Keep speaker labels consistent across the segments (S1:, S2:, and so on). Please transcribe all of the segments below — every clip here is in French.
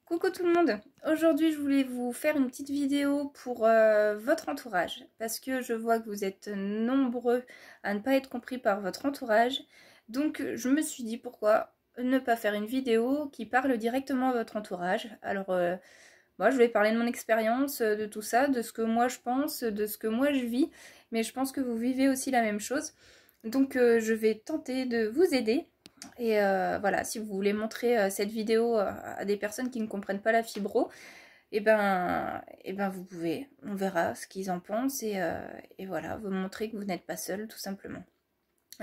S1: Coucou tout le monde, aujourd'hui je voulais vous faire une petite vidéo pour votre entourage parce que je vois que vous êtes nombreux à ne pas être compris par votre entourage, donc je me suis dit pourquoi ne pas faire une vidéo qui parle directement à votre entourage. Alors moi je vais parler de mon expérience, de tout ça, de ce que moi je pense, de ce que moi je vis, mais je pense que vous vivez aussi la même chose, donc je vais tenter de vous aider. Et voilà, si vous voulez montrer cette vidéo à des personnes qui ne comprennent pas la fibro, et ben vous pouvez, on verra ce qu'ils en pensent et voilà, vous montrer que vous n'êtes pas seul tout simplement.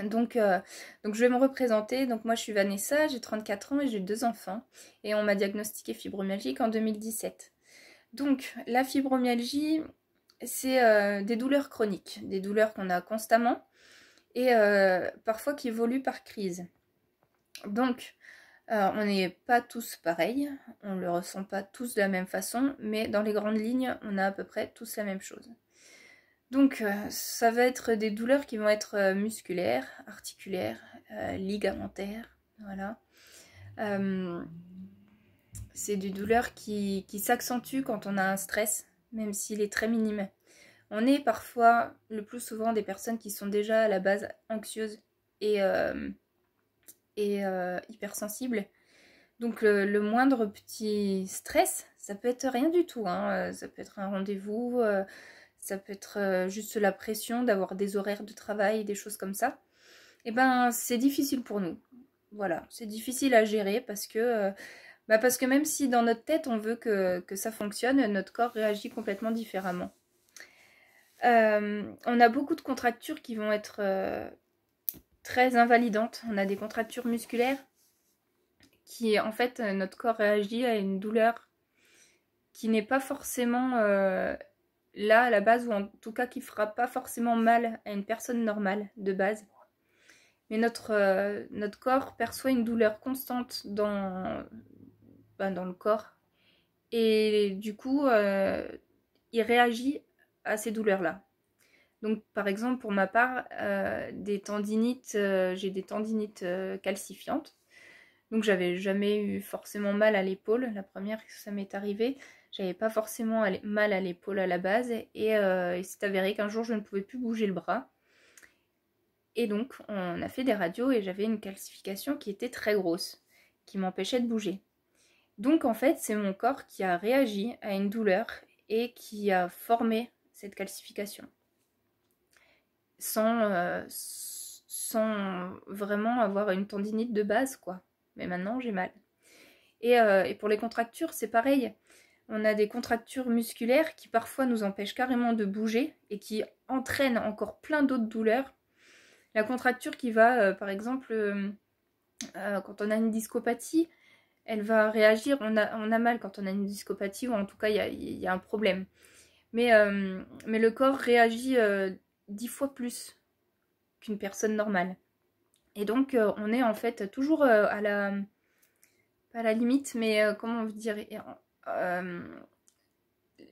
S1: Donc je vais me représenter. Donc moi je suis Vanessa, j'ai 34 ans et j'ai 2 enfants et on m'a diagnostiqué fibromyalgie en 2017. Donc la fibromyalgie, c'est des douleurs chroniques, des douleurs qu'on a constamment et parfois qui évoluent par crise. Donc, on n'est pas tous pareils, on ne le ressent pas tous de la même façon, mais dans les grandes lignes, on a à peu près tous la même chose. Donc, ça va être des douleurs qui vont être musculaires, articulaires, ligamentaires, voilà. C'est des douleurs qui s'accentuent quand on a un stress, même s'il est très minime. On est parfois, le plus souvent, des personnes qui sont déjà à la base anxieuses et hypersensibles. Donc le moindre petit stress, ça peut être rien du tout, hein. Ça peut être un rendez-vous, ça peut être juste la pression d'avoir des horaires de travail, des choses comme ça. Et ben c'est difficile pour nous. Voilà, c'est difficile à gérer parce que même si dans notre tête on veut que ça fonctionne, notre corps réagit complètement différemment. On a beaucoup de contractures qui vont être très invalidantes. On a des contractures musculaires qui, en fait, notre corps réagit à une douleur qui n'est pas forcément là à la base, ou en tout cas qui ne fera pas forcément mal à une personne normale de base. Mais notre corps perçoit une douleur constante dans le corps. Et du coup, il réagit à ces douleurs-là. Donc par exemple, pour ma part, des tendinites, j'ai des tendinites calcifiantes. Donc j'avais jamais eu forcément mal à l'épaule. La première que ça m'est arrivé, j'avais pas forcément mal à l'épaule à la base. Et il s'est avéré qu'un jour je ne pouvais plus bouger le bras. Et donc on a fait des radios et j'avais une calcification qui était très grosse, qui m'empêchait de bouger. Donc en fait c'est mon corps qui a réagi à une douleur et qui a formé cette calcification. Sans vraiment avoir une tendinite de base, quoi. Mais maintenant j'ai mal. Et pour les contractures, c'est pareil. On a des contractures musculaires qui parfois nous empêchent carrément de bouger et qui entraînent encore plein d'autres douleurs. La contracture qui va, par exemple, quand on a une discopathie, elle va réagir. On a mal quand on a une discopathie, ou en tout cas, il y a un problème. Mais le corps réagit 10 fois plus qu'une personne normale. Et donc, on est en fait toujours à la... pas à la limite, mais comment on veut dire,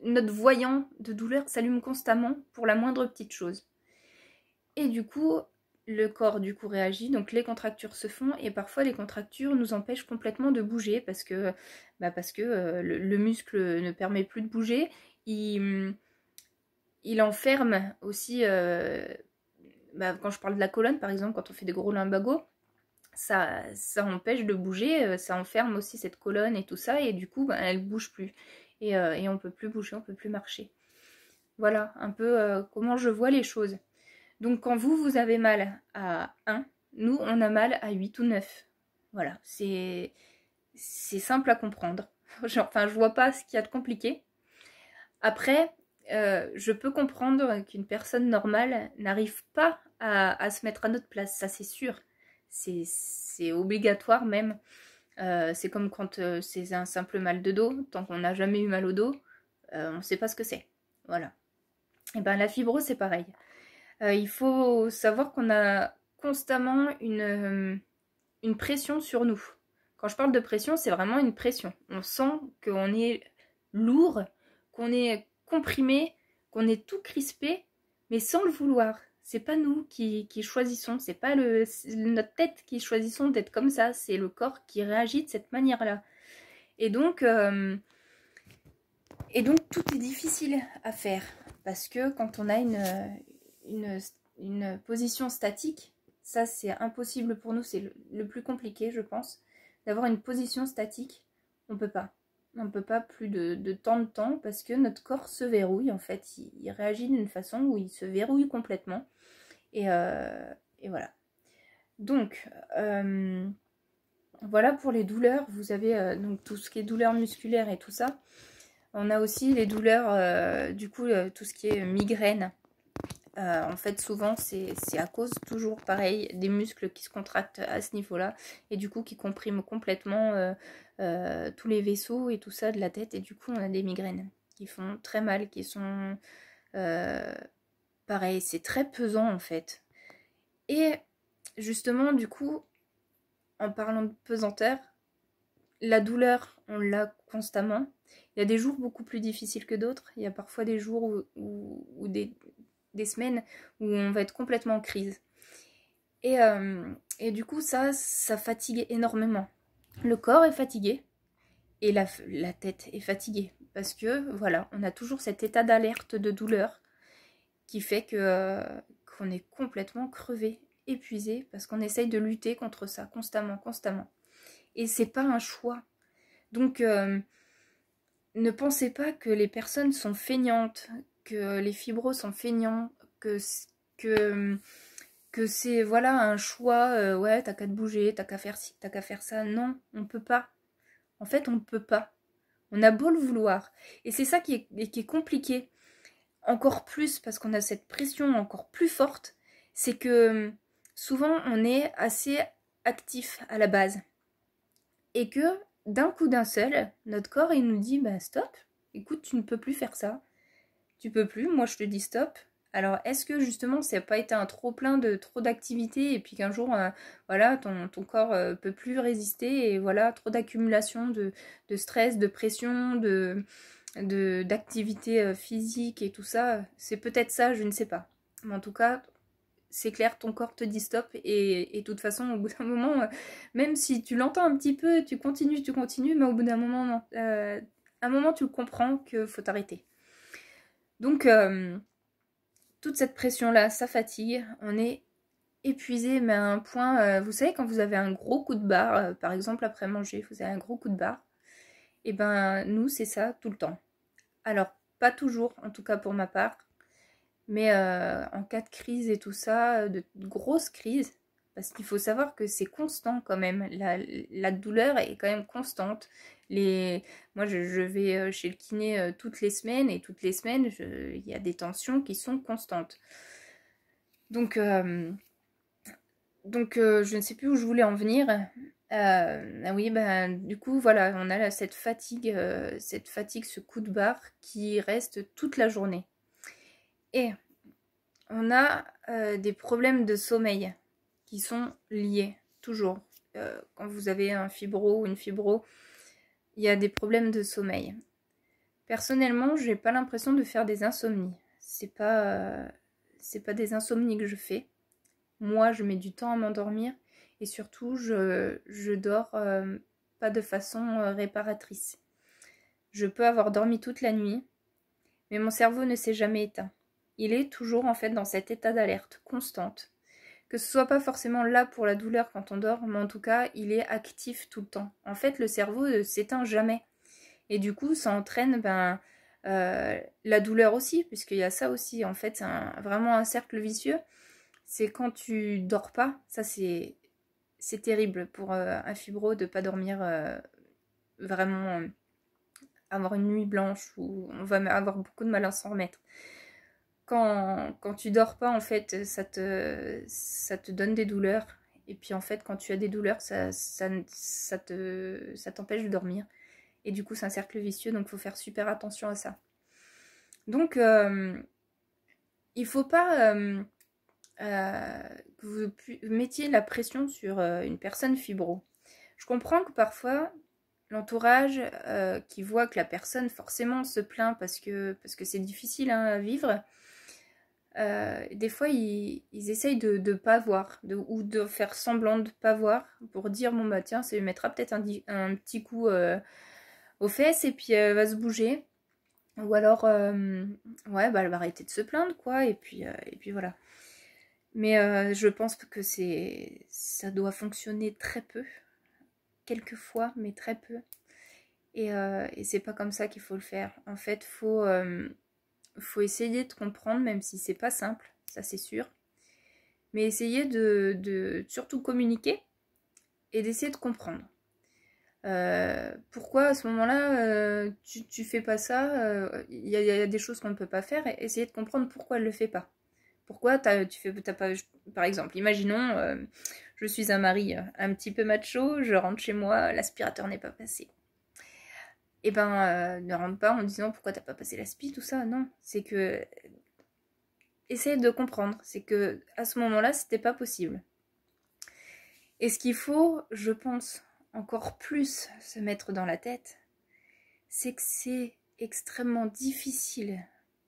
S1: notre voyant de douleur s'allume constamment pour la moindre petite chose. Et du coup, le corps du coup réagit, donc les contractures se font, et parfois les contractures nous empêchent complètement de bouger parce que le muscle ne permet plus de bouger. Il enferme aussi, quand je parle de la colonne par exemple, quand on fait des gros lumbagos, ça empêche de bouger, ça enferme aussi cette colonne et tout ça, et du coup elle bouge plus et on peut plus bouger, on peut plus marcher. Voilà un peu comment je vois les choses. Donc quand vous avez mal à 1, nous on a mal à 8 ou 9. Voilà, c'est simple à comprendre. Enfin, je vois pas ce qu'il y a de compliqué. Après, je peux comprendre qu'une personne normale n'arrive pas à se mettre à notre place, ça c'est sûr. C'est obligatoire même. C'est comme quand c'est un simple mal de dos. Tant qu'on n'a jamais eu mal au dos, on ne sait pas ce que c'est. Voilà. Et ben la fibro c'est pareil. Il faut savoir qu'on a constamment une pression sur nous. Quand je parle de pression, c'est vraiment une pression. On sent qu'on est lourd, qu'on est comprimé, qu'on est tout crispé, mais sans le vouloir. C'est pas nous qui choisissons, c'est pas notre tête qui choisissons d'être comme ça, c'est le corps qui réagit de cette manière-là. Et donc tout est difficile à faire. Parce que quand on a une position statique, ça c'est impossible pour nous, c'est le plus compliqué je pense. D'avoir une position statique, on peut pas. On ne peut pas plus de temps parce que notre corps se verrouille en fait. Il réagit d'une façon où il se verrouille complètement. Et voilà. Donc, voilà pour les douleurs. Vous avez donc tout ce qui est douleurs musculaires et tout ça. On a aussi les douleurs, du coup, tout ce qui est migraine. En fait, souvent, c'est à cause, toujours pareil, des muscles qui se contractent à ce niveau-là. Et du coup, qui compriment complètement tous les vaisseaux et tout ça de la tête. Et du coup, on a des migraines qui font très mal, qui sont... pareil, c'est très pesant en fait. Et justement, du coup, en parlant de pesanteur, la douleur, on l'a constamment. Il y a des jours beaucoup plus difficiles que d'autres. Il y a parfois des jours ou des semaines où on va être complètement en crise. Et du coup, ça fatigue énormément. Le corps est fatigué et la tête est fatiguée. Parce que, voilà, on a toujours cet état d'alerte de douleur qui fait que qu'on est complètement crevé, épuisé, parce qu'on essaye de lutter contre ça constamment. Et c'est pas un choix. Donc, ne pensez pas que les personnes sont feignantes, que les fibros sont feignants, que c'est voilà un choix, ouais, t'as qu'à te bouger, t'as qu'à faire ci, t'as qu'à faire ça. Non, on peut pas. En fait, on ne peut pas. On a beau le vouloir. Et c'est ça qui est compliqué. Encore plus, parce qu'on a cette pression encore plus forte, c'est que souvent on est assez actif à la base. Et que d'un coup d'un seul, notre corps il nous dit bah stop, écoute, tu ne peux plus faire ça. Tu peux plus, moi je te dis stop. Alors est-ce que justement ça n'a pas été un trop plein de trop d'activités et puis qu'un jour voilà ton corps peut plus résister et voilà trop d'accumulation de stress, de pression, d'activité physique et tout ça, c'est peut-être ça, je ne sais pas. Mais en tout cas, c'est clair, ton corps te dit stop et de toute façon, au bout d'un moment, même si tu l'entends un petit peu, tu continues, mais au bout d'un moment, non. À un moment, tu comprends qu'il faut t'arrêter. Donc, toute cette pression-là, ça fatigue. On est épuisé, mais à un point, vous savez, quand vous avez un gros coup de barre, par exemple après manger, vous avez un gros coup de barre, et ben nous, c'est ça tout le temps. Alors, pas toujours, en tout cas pour ma part, mais en cas de crise et tout ça, de grosses crises, parce qu'il faut savoir que c'est constant quand même, la douleur est quand même constante. Moi, je vais chez le kiné toutes les semaines, et toutes les semaines, il y a des tensions qui sont constantes. Donc, je ne sais plus où je voulais en venir. Ah oui, ben, du coup, voilà, on a cette fatigue, ce coup de barre qui reste toute la journée. Et on a des problèmes de sommeil qui sont liés, toujours. Quand vous avez un fibro ou une fibro, il y a des problèmes de sommeil. Personnellement, je n'ai pas l'impression de faire des insomnies. C'est pas des insomnies que je fais. Moi, je mets du temps à m'endormir et surtout, je dors pas de façon réparatrice. Je peux avoir dormi toute la nuit, mais mon cerveau ne s'est jamais éteint. Il est toujours en fait dans cet état d'alerte constante. Que ce soit pas forcément là pour la douleur quand on dort, mais en tout cas, il est actif tout le temps. En fait, le cerveau ne s'éteint jamais. Et du coup, ça entraîne la douleur aussi, puisqu'il y a ça aussi. En fait, c'est vraiment un cercle vicieux. C'est quand tu dors pas, ça c'est terrible pour un fibro de pas dormir vraiment, avoir une nuit blanche où on va avoir beaucoup de mal à s'en remettre. Quand tu dors pas, en fait, ça te donne des douleurs. Et puis en fait, quand tu as des douleurs, ça t'empêche de dormir. Et du coup, c'est un cercle vicieux, donc il faut faire super attention à ça. Donc, il faut pas que vous mettiez la pression sur une personne fibro. Je comprends que parfois, l'entourage qui voit que la personne forcément se plaint parce que c'est difficile à vivre, des fois ils essayent de pas voir ou de faire semblant de pas voir pour dire bon bah tiens ça lui mettra peut-être un petit coup aux fesses et puis elle va se bouger. Ou alors, ouais, bah, elle va arrêter de se plaindre, quoi, et puis voilà. Mais je pense que ça doit fonctionner très peu, quelques fois, mais très peu. Et c'est pas comme ça qu'il faut le faire. En fait, faut essayer de comprendre, même si c'est pas simple, ça c'est sûr. Mais essayer de surtout communiquer et d'essayer de comprendre. Pourquoi à ce moment-là tu fais pas ça, y a des choses qu'on ne peut pas faire, et essayer de comprendre pourquoi elle le fait pas. Pourquoi t'as pas, par exemple, imaginons, je suis un mari un petit peu macho, je rentre chez moi, l'aspirateur n'est pas passé. Et ben, ne rentre pas en disant pourquoi t'as pas passé l'aspi, tout ça, non. C'est que, essaye de comprendre, c'est que à ce moment-là, c'était pas possible. Et ce qu'il faut, je pense, encore plus se mettre dans la tête, c'est que c'est extrêmement difficile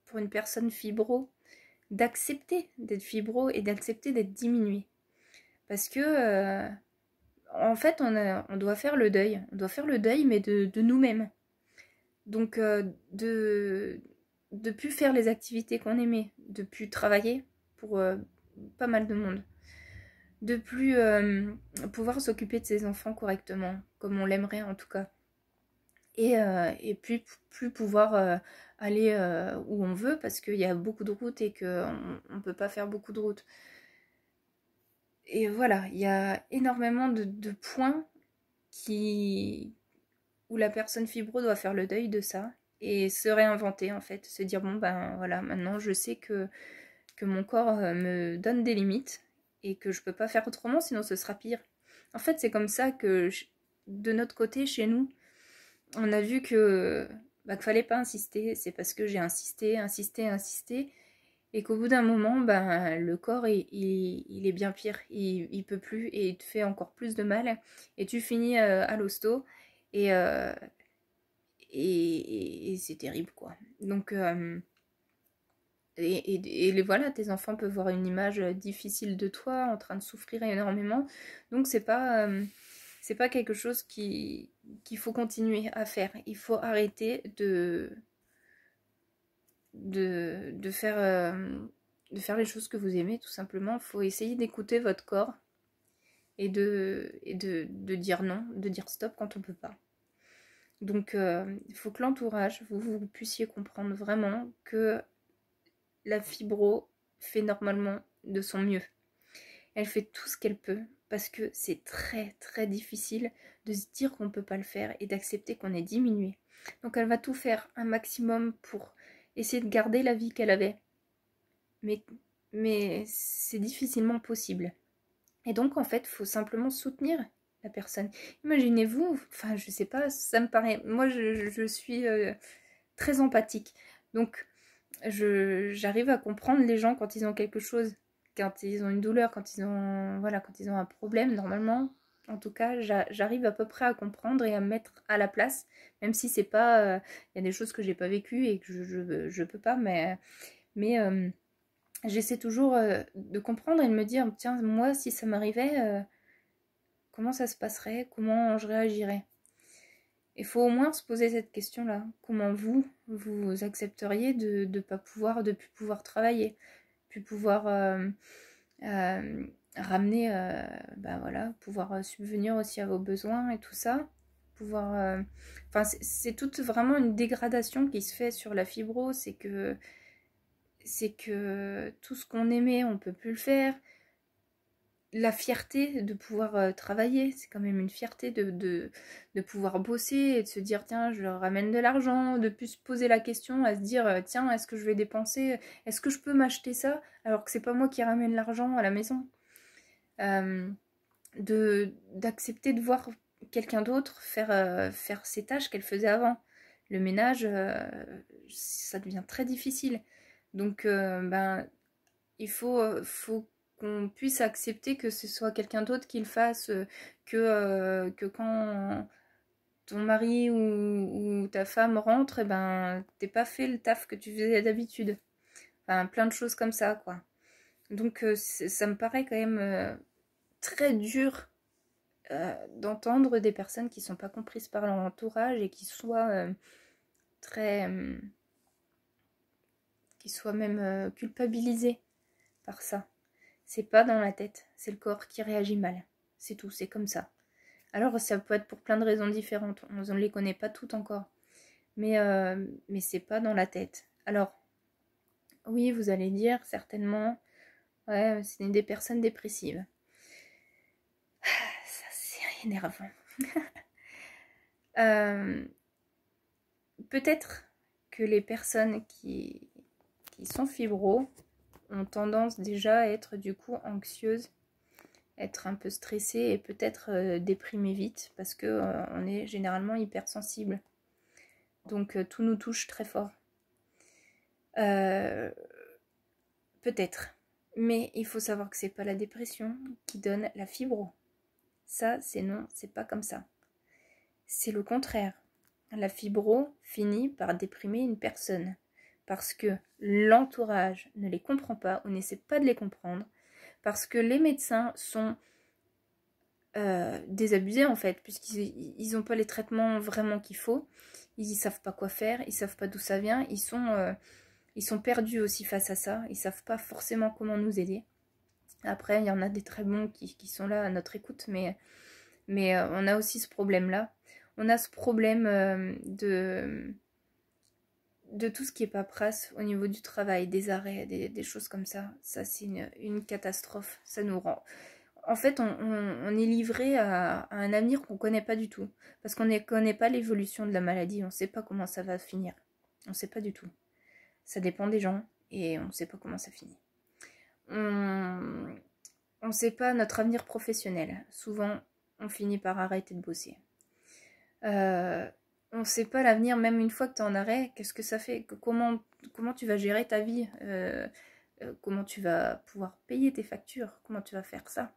S1: pour une personne fibro d'accepter d'être fibro et d'accepter d'être diminuée. Parce que, en fait, on doit faire le deuil. On doit faire le deuil, mais de nous-mêmes. Donc, de plus faire les activités qu'on aimait, de plus travailler pour pas mal de monde, de plus pouvoir s'occuper de ses enfants correctement, comme on l'aimerait en tout cas, et puis plus pouvoir aller où on veut, parce qu'il y a beaucoup de routes et qu'on ne peut pas faire beaucoup de routes. Et voilà, il y a énormément de points où la personne fibro doit faire le deuil de ça et se réinventer en fait, se dire bon ben voilà, maintenant je sais que mon corps me donne des limites et que je peux pas faire autrement, sinon ce sera pire. En fait, c'est comme ça que de notre côté, chez nous, on a vu que qu'il fallait pas insister. C'est parce que j'ai insisté, et qu'au bout d'un moment, ben, le corps il est bien pire, il peut plus et il te fait encore plus de mal, et tu finis à l'hosto, et, euh, et c'est terrible quoi. Donc voilà, tes enfants peuvent voir une image difficile de toi en train de souffrir énormément, donc c'est pas quelque chose qu'il faut continuer à faire. Il faut arrêter de faire les choses que vous aimez, tout simplement. Il faut essayer d'écouter votre corps et de dire non, de dire stop quand on peut pas. Donc il faut que l'entourage, vous puissiez comprendre vraiment que la fibro fait normalement de son mieux. Elle fait tout ce qu'elle peut, parce que c'est très très difficile de se dire qu'on ne peut pas le faire et d'accepter qu'on est diminué. Donc elle va tout faire un maximum pour essayer de garder la vie qu'elle avait. Mais c'est difficilement possible. Et donc en fait, il faut simplement soutenir la personne. Imaginez-vous, enfin je sais pas, ça me paraît... Moi je suis très empathique. Donc j'arrive à comprendre les gens quand ils ont quelque chose, quand ils ont une douleur, quand ils ont un problème. Normalement, en tout cas, j'arrive à peu près à comprendre et à me mettre à la place, même si c'est pas, y a des choses que j'ai pas vécues et que je peux pas, mais j'essaie toujours de comprendre et de me dire, tiens, moi, si ça m'arrivait, comment ça se passerait, comment je réagirais. Il faut au moins se poser cette question-là. Comment vous accepteriez de pas pouvoir, de plus pouvoir travailler, plus pouvoir ramener, voilà, pouvoir subvenir aussi à vos besoins et tout ça. Pouvoir, enfin, c'est toute vraiment une dégradation qui se fait sur la fibro. C'est que tout ce qu'on aimait, on peut plus le faire. La fierté de pouvoir travailler, c'est quand même une fierté de pouvoir bosser et de se dire tiens, je leur ramène de l'argent, de plus se poser la question, à se dire tiens, est-ce que je vais dépenser, est-ce que je peux m'acheter ça alors que c'est pas moi qui ramène l'argent à la maison, d'accepter de voir quelqu'un d'autre faire ses tâches qu'elle faisait avant. Le ménage, ça devient très difficile. Donc il faut qu'on puisse accepter que ce soit quelqu'un d'autre qui le fasse, que quand ton mari ou ta femme rentre, et t'es pas fait le taf que tu faisais d'habitude. Enfin, plein de choses comme ça, quoi. Donc ça me paraît quand même très dur d'entendre des personnes qui sont pas comprises par leur entourage et qui soient très... qui soient même culpabilisées par ça. C'est pas dans la tête, c'est le corps qui réagit mal. C'est tout, c'est comme ça. Alors ça peut être pour plein de raisons différentes, on ne les connaît pas toutes encore. Mais c'est pas dans la tête. Alors, oui, vous allez dire certainement, ouais, c'est des personnes dépressives. Ça, c'est énervant. Peut-être que les personnes qui sont fibros ont tendance déjà à être du coup anxieuses, être un peu stressées et peut-être déprimées vite parce que on est généralement hypersensible. Donc tout nous touche très fort. Peut-être. Mais il faut savoir que c'est pas la dépression qui donne la fibro. Ça, c'est non, c'est pas comme ça. C'est le contraire. La fibro finit par déprimer une personne parce que l'entourage ne les comprend pas ou n'essaie pas de les comprendre, parce que les médecins sont désabusés en fait, puisqu'ils n'ont pas les traitements vraiment qu'il faut, ils savent pas quoi faire, ils savent pas d'où ça vient, ils sont perdus aussi face à ça, ils savent pas forcément comment nous aider. Après, il y en a des très bons qui sont là à notre écoute, mais on a aussi ce problème-là. On a ce problème de tout ce qui est paperasse au niveau du travail, des arrêts, des choses comme ça. Ça, c'est une catastrophe. Ça nous rend... En fait, on est livré à un avenir qu'on ne connaît pas du tout. Parce qu'on ne connaît pas l'évolution de la maladie. On ne sait pas comment ça va finir. On ne sait pas du tout. Ça dépend des gens et on ne sait pas comment ça finit. On ne sait pas notre avenir professionnel. Souvent, on finit par arrêter de bosser. On ne sait pas l'avenir, même une fois que tu es en arrêt, qu'est-ce que ça fait, comment tu vas gérer ta vie, comment tu vas pouvoir payer tes factures, comment tu vas faire ça.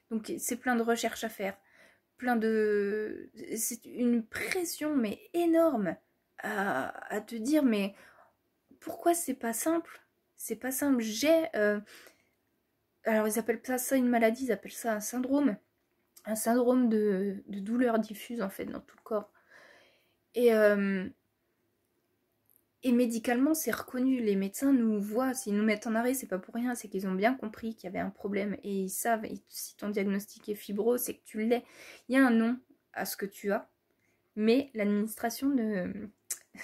S1: Donc c'est plein de recherches à faire, c'est une pression mais énorme à te dire mais pourquoi c'est pas simple, c'est pas simple. Alors ils appellent pas ça une maladie, ils appellent ça un syndrome de douleur diffuse en fait dans tout le corps. Et médicalement, c'est reconnu. Les médecins nous voient. S'ils nous mettent en arrêt, c'est pas pour rien. C'est qu'ils ont bien compris qu'il y avait un problème. Et ils savent, et si ton diagnostic est fibro, c'est que tu l'es. Il y a un nom à ce que tu as. Mais l'administration ne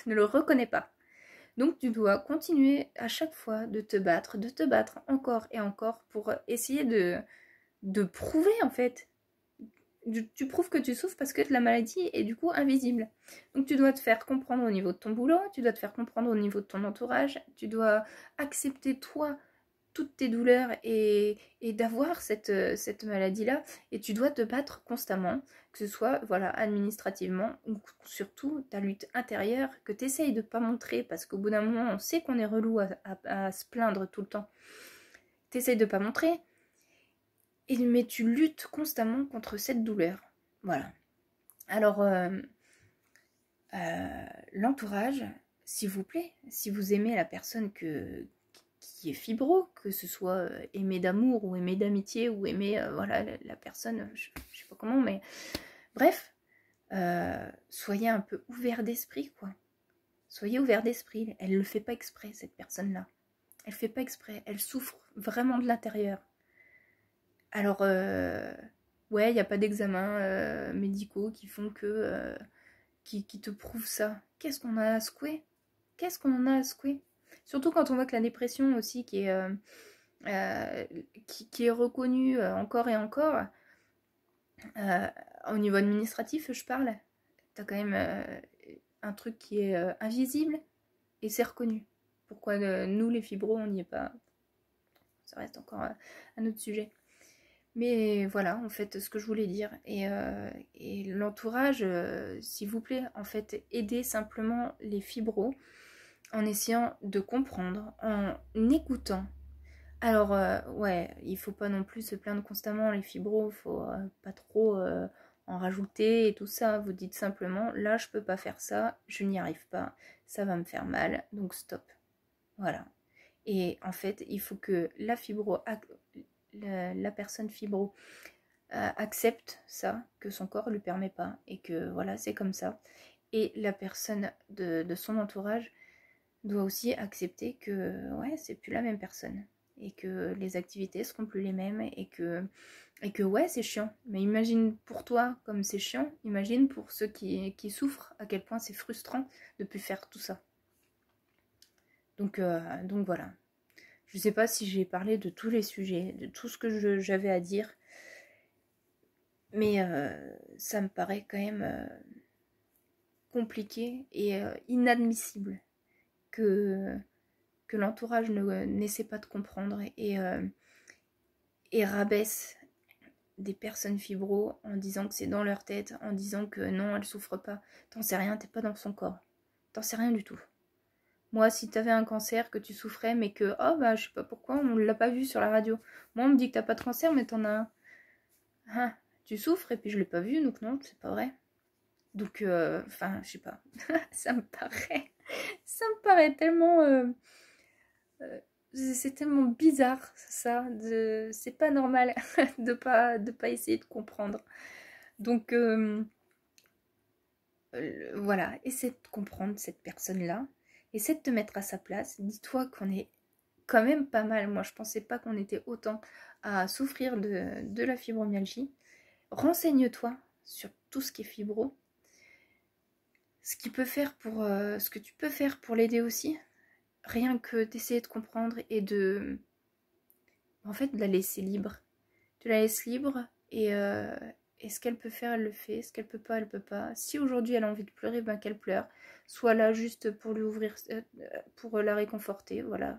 S1: le reconnaît pas. Donc tu dois continuer à chaque fois de te battre encore et encore pour essayer de prouver en fait. Tu prouves que tu souffres parce que la maladie est du coup invisible. Donc tu dois te faire comprendre au niveau de ton boulot, tu dois te faire comprendre au niveau de ton entourage, tu dois accepter toi toutes tes douleurs et d'avoir cette maladie-là, et tu dois te battre constamment, que ce soit voilà, administrativement ou surtout ta lutte intérieure que tu essayes de ne pas montrer parce qu'au bout d'un moment on sait qu'on est relou à se plaindre tout le temps. Tu essayes de ne pas montrer. Mais tu luttes constamment contre cette douleur. Voilà. Alors, l'entourage, s'il vous plaît, si vous aimez la personne qui est fibro, que ce soit aimé d'amour ou aimé d'amitié ou aimé, voilà, la personne, je sais pas comment, mais bref, soyez un peu ouvert d'esprit, quoi. Soyez ouvert d'esprit. Elle ne le fait pas exprès, cette personne-là. Elle ne fait pas exprès. Elle souffre vraiment de l'intérieur. Alors, ouais, il n'y a pas d'examens médicaux qui font que... qui te prouvent ça. Qu'est-ce qu'on a à secouer? Qu'est-ce qu'on a à secouer? Surtout quand on voit que la dépression aussi, qui est reconnue encore et encore, au niveau administratif, je parle, t'as quand même un truc qui est invisible et c'est reconnu. Pourquoi nous, les fibros, on n'y est pas? Ça reste encore un autre sujet. Mais voilà, en fait, ce que je voulais dire. Et l'entourage, s'il vous plaît, en fait, aidez simplement les fibros en essayant de comprendre, en écoutant. Alors, ouais, il faut pas non plus se plaindre constamment, les fibros, faut pas trop en rajouter et tout ça. Vous dites simplement, là, je peux pas faire ça, je n'y arrive pas, ça va me faire mal, donc stop. Voilà. Et en fait, il faut que la personne fibro accepte ça, que son corps lui permet pas, et que voilà, c'est comme ça. Et la personne de son entourage doit aussi accepter que ouais, c'est plus la même personne, et que les activités seront plus les mêmes, et que ouais, c'est chiant. Mais imagine pour toi comme c'est chiant, imagine pour ceux qui souffrent à quel point c'est frustrant de plus faire tout ça. Donc voilà. Je sais pas si j'ai parlé de tous les sujets, de tout ce que j'avais à dire, mais ça me paraît quand même compliqué et inadmissible que l'entourage n'essaie pas de comprendre et rabaisse des personnes fibro en disant que c'est dans leur tête, en disant que non, elles souffrent pas. T'en sais rien, t'es pas dans son corps. T'en sais rien du tout. Moi, si t'avais un cancer, que tu souffrais, mais que, oh bah, je sais pas pourquoi, on l'a pas vu sur la radio. Moi, on me dit que t'as pas de cancer, mais t'en as un. Ah, tu souffres, et puis je l'ai pas vu, donc non, c'est pas vrai. Donc, enfin, je sais pas. ça me paraît tellement... c'est tellement bizarre, ça. C'est pas normal de pas essayer de comprendre. Donc, voilà, essaie de comprendre cette personne-là. Essaie de te mettre à sa place. Dis-toi qu'on est quand même pas mal. Moi, je pensais pas qu'on était autant à souffrir de la fibromyalgie. Renseigne-toi sur tout ce qui est fibro. Ce que tu peux faire pour l'aider aussi. Rien que d'essayer de comprendre et de la laisser libre. Tu la laisses libre et ce qu'elle peut faire, elle le fait. Ce qu'elle peut pas, elle peut pas. Si aujourd'hui elle a envie de pleurer, ben qu'elle pleure. Sois là juste pour lui ouvrir, pour la réconforter, voilà.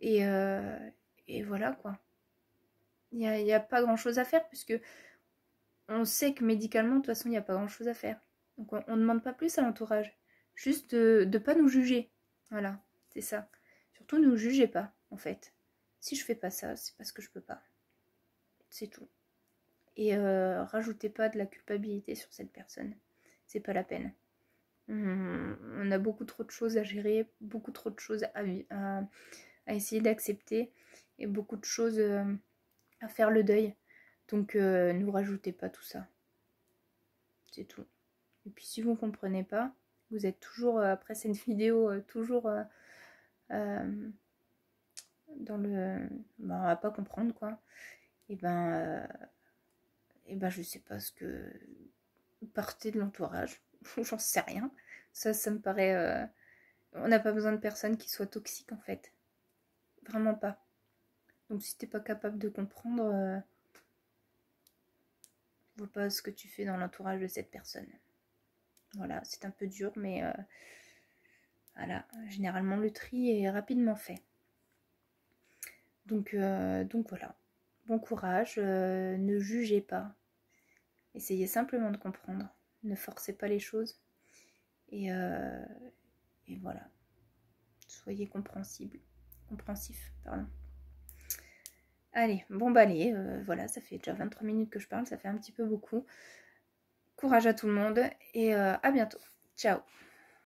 S1: Et voilà quoi. Il y a pas grand chose à faire puisque on sait que médicalement de toute façon il n'y a pas grand chose à faire. Donc on ne demande pas plus à l'entourage. Juste de pas nous juger. Voilà, c'est ça. Surtout ne nous jugez pas en fait. Si je fais pas ça, c'est parce que je peux pas. C'est tout. Et rajoutez pas de la culpabilité sur cette personne. C'est pas la peine. On a beaucoup trop de choses à gérer, beaucoup trop de choses à essayer d'accepter et beaucoup de choses à faire le deuil. Donc ne rajoutez pas tout ça. C'est tout. Et puis si vous ne comprenez pas, vous êtes toujours, après cette vidéo, toujours dans le... Ben, on va pas comprendre quoi. Et ben je sais pas ce que... Partez de l'entourage. J'en sais rien. Ça me paraît... On n'a pas besoin de personnes qui soient toxiques en fait. Vraiment pas. Donc si t'es pas capable de comprendre, vois pas ce que tu fais dans l'entourage de cette personne. Voilà, c'est un peu dur, mais voilà, généralement le tri est rapidement fait. Donc voilà. Bon courage, ne jugez pas. Essayez simplement de comprendre. Ne forcez pas les choses. Et voilà. Soyez compréhensif, pardon. Allez, bon bah allez, voilà, ça fait déjà 23 minutes que je parle, ça fait un petit peu beaucoup. Courage à tout le monde et à bientôt. Ciao.